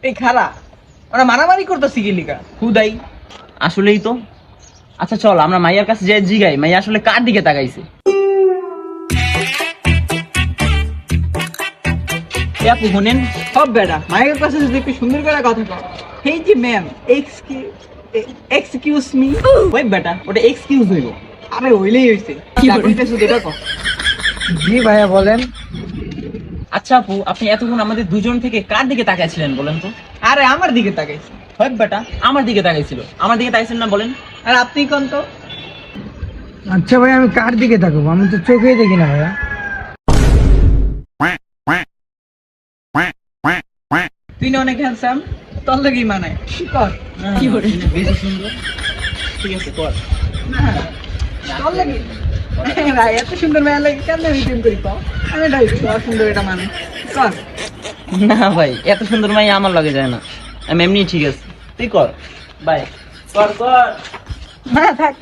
এই খারা ওরা মারামারি করতেছি কি লিগা হুদাই। আসলেই তো। আচ্ছা চল আমরা মাইয়ার কাছে যাই, জিগাই মাইয়া আসলে কার দিকে তাকাইছে। এ আপু শুনেন, সব বেটা মায়ের কাছে যদি একটু সুন্দর করে কথা কও, এই যে ম্যাম এক্সকিউজ মি, ওই বেটা ওটা এক্সকিউজ হইব। আরে হইলেই হইছে যা কইতেছো এটা কও। জি ভাইয়া বলেন। আচ্ছা আপু, আপনি এতক্ষণ আমাদের দুজন থেকে কার দিকে তাকাইছিলেন বলেন তো? আরে আমার দিকে তাকাইছে। হয় বেটা আমার দিকে তাকাইছিল, আমার দিকে তাকাইছিলেন না বলেন? আর আপনি কোন তো? আচ্ছা ভাই আমি কার দিকে তাকাবো, আমি তো চোখেই দেখি না ভাইয়া। তুই না অনেক হ্যান্ডসাম, তোর লাগি মানায় কর। কি করে বেশি সুন্দর? ঠিক আছে কর। না তোর লাগি ভাই এত সুন্দর মেয়ে লাগে কেন রিটেন করি কও, আমি ডাই তোর সুন্দর এটা মানে কর। না ভাই এত সুন্দর মাইয়া আমার লাগে যায় না, আমি এমনি ঠিক আছে, তুই কর। বাই। কর কর। না থাক।